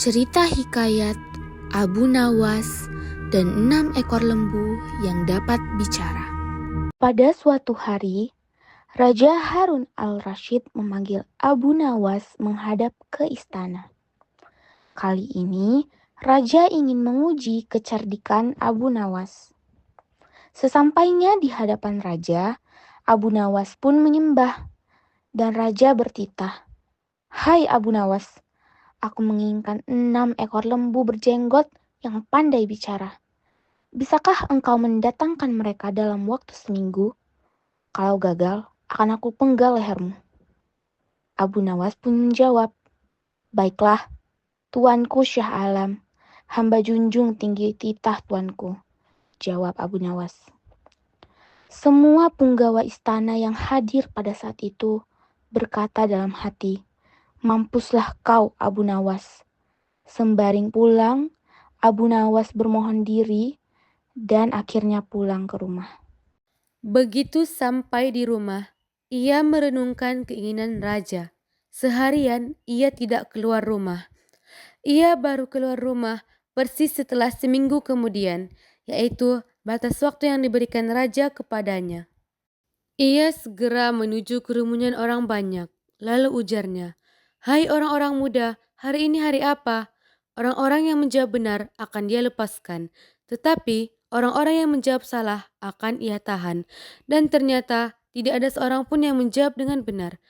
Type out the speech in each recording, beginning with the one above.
Cerita hikayat Abu Nawas dan 6 ekor lembu yang dapat bicara. Pada suatu hari, Raja Harun al-Rashid memanggil Abu Nawas menghadap ke istana. Kali ini, Raja ingin menguji kecerdikan Abu Nawas. Sesampainya di hadapan Raja, Abu Nawas pun menyembah, dan Raja bertitah, "Hai Abu Nawas, aku menginginkan 6 ekor lembu berjenggot yang pandai bicara. Bisakah engkau mendatangkan mereka dalam waktu seminggu? Kalau gagal, akan aku penggal lehermu." Abu Nawas pun menjawab, "Baiklah, Tuanku Syah Alam, hamba junjung tinggi titah tuanku," jawab Abu Nawas. Semua punggawa istana yang hadir pada saat itu berkata dalam hati, "Mampuslah kau Abu Nawas." Sembaring pulang, Abu Nawas bermohon diri dan akhirnya pulang ke rumah. Begitu sampai di rumah, ia merenungkan keinginan raja. Seharian ia tidak keluar rumah. Ia baru keluar rumah persis setelah seminggu kemudian, yaitu batas waktu yang diberikan raja kepadanya. Ia segera menuju kerumunan orang banyak, lalu ujarnya, "Hai orang-orang muda, hari ini hari apa?" Orang-orang yang menjawab benar akan dia lepaskan, tetapi orang-orang yang menjawab salah akan ia tahan. Dan ternyata tidak ada seorang pun yang menjawab dengan benar.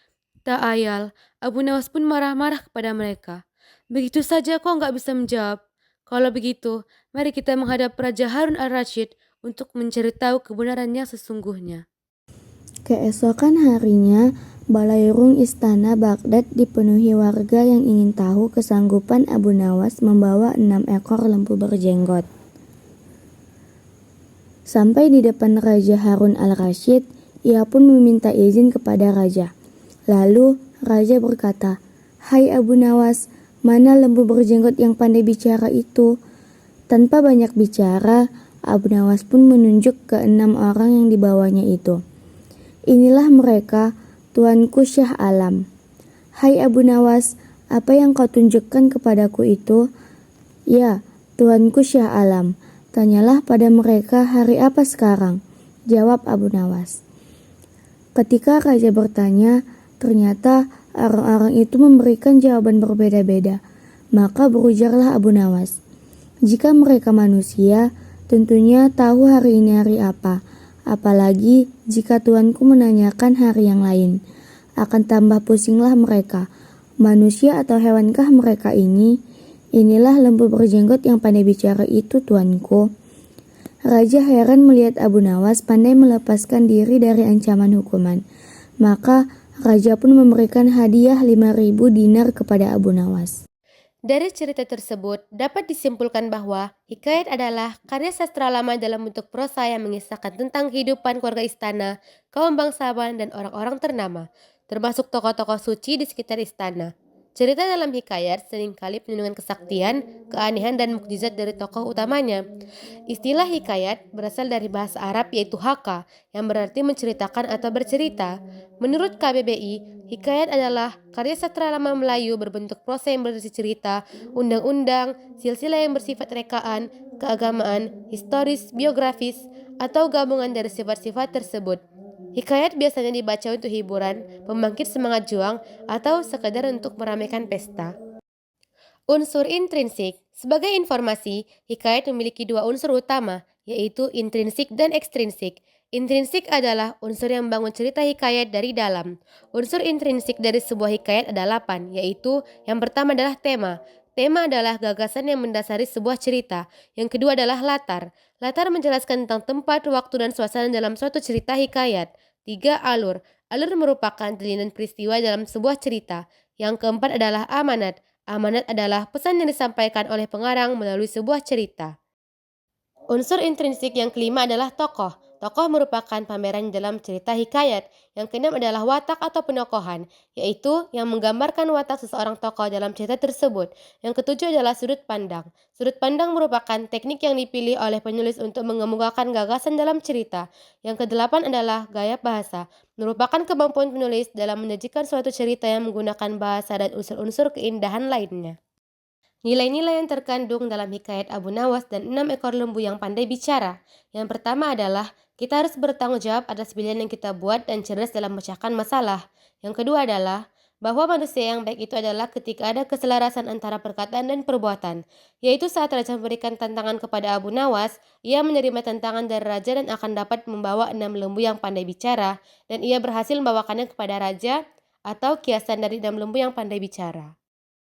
Tak ayal, Abu Nawas pun marah-marah kepada mereka. "Begitu saja kau nggak bisa menjawab? Kalau begitu, mari kita menghadap Raja Harun al-Rashid untuk mencari tahu kebenaran yang sesungguhnya." Keesokan harinya, balairung istana Baghdad dipenuhi warga yang ingin tahu kesanggupan Abu Nawas membawa 6 ekor lembu berjenggot. Sampai di depan Raja Harun al-Rashid, ia pun meminta izin kepada Raja. Lalu Raja berkata, "Hai Abu Nawas, mana lembu berjenggot yang pandai bicara itu?" Tanpa banyak bicara, Abu Nawas pun menunjuk ke 6 orang yang dibawanya itu. "Inilah mereka, Tuanku Syah Alam." "Hai Abu Nawas, apa yang kau tunjukkan kepadaku itu?" "Ya, Tuanku Syah Alam, tanyalah pada mereka hari apa sekarang," jawab Abu Nawas. Ketika Raja bertanya, ternyata orang-orang itu memberikan jawaban berbeda-beda. Maka berujarlah Abu Nawas, "Jika mereka manusia, tentunya tahu hari ini hari apa. Apalagi jika tuanku menanyakan hari yang lain. Akan tambah pusinglah mereka. Manusia atau hewankah mereka ini? Inilah lembu berjenggot yang pandai bicara itu, tuanku." Raja heran melihat Abu Nawas pandai melepaskan diri dari ancaman hukuman. Maka Raja pun memberikan hadiah 5.000 dinar kepada Abu Nawas. Dari cerita tersebut dapat disimpulkan bahwa hikayat adalah karya sastra lama dalam bentuk prosa yang mengisahkan tentang kehidupan keluarga istana, kaum bangsawan, dan orang-orang ternama, termasuk tokoh-tokoh suci di sekitar istana. Cerita dalam hikayat seringkali penuh dengan kesaktian, keanehan, dan mukjizat dari tokoh utamanya. Istilah hikayat berasal dari bahasa Arab yaitu haka, yang berarti menceritakan atau bercerita. Menurut KBBI, hikayat adalah karya sastra lama Melayu berbentuk prosa yang berisi cerita, undang-undang, silsilah yang bersifat rekaan, keagamaan, historis, biografis, atau gabungan dari sifat-sifat tersebut. Hikayat biasanya dibaca untuk hiburan, membangkit semangat juang, atau sekedar untuk meramaikan pesta. Unsur intrinsik. Sebagai informasi, hikayat memiliki dua unsur utama, yaitu intrinsik dan ekstrinsik. Intrinsik adalah unsur yang membangun cerita hikayat dari dalam. Unsur intrinsik dari sebuah hikayat ada 8, yaitu yang pertama adalah tema. Tema adalah gagasan yang mendasari sebuah cerita. Yang kedua adalah latar. Latar menjelaskan tentang tempat, waktu, dan suasana dalam suatu cerita hikayat. 3. Alur. Alur merupakan jalinan peristiwa dalam sebuah cerita. Yang keempat adalah amanat. Amanat adalah pesan yang disampaikan oleh pengarang melalui sebuah cerita. Unsur intrinsik yang kelima adalah tokoh. Tokoh merupakan pameran dalam cerita hikayat. Yang keenam adalah watak atau penokohan, yaitu yang menggambarkan watak seseorang tokoh dalam cerita tersebut. Yang ketujuh adalah sudut pandang. Sudut pandang merupakan teknik yang dipilih oleh penulis untuk mengemukakan gagasan dalam cerita. Yang kedelapan adalah gaya bahasa, merupakan kemampuan penulis dalam menyajikan suatu cerita yang menggunakan bahasa dan unsur-unsur keindahan lainnya. Nilai-nilai yang terkandung dalam hikayat Abu Nawas dan 6 ekor lembu yang pandai bicara. Yang pertama adalah kita harus bertanggung jawab atas pilihan yang kita buat dan cerdas dalam memecahkan masalah. Yang kedua adalah bahwa manusia yang baik itu adalah ketika ada keselarasan antara perkataan dan perbuatan, yaitu saat raja memberikan tantangan kepada Abu Nawas, ia menerima tantangan dari raja dan akan dapat membawa 6 lembu yang pandai bicara, dan ia berhasil membawakannya kepada raja atau kiasan dari 6 lembu yang pandai bicara.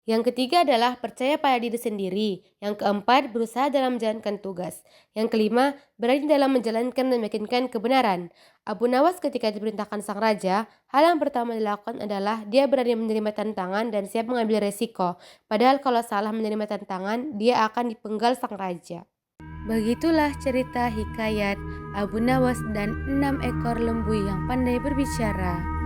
Yang ketiga adalah percaya pada diri sendiri. Yang keempat, berusaha dalam menjalankan tugas. Yang kelima, berani dalam menjalankan dan meyakinkan kebenaran. Abu Nawas ketika diperintahkan sang raja, hal yang pertama dilakukan adalah dia berani menerima tantangan dan siap mengambil resiko. Padahal kalau salah menerima tantangan, dia akan dipenggal sang raja. Begitulah cerita hikayat Abu Nawas dan 6 ekor lembu yang pandai berbicara.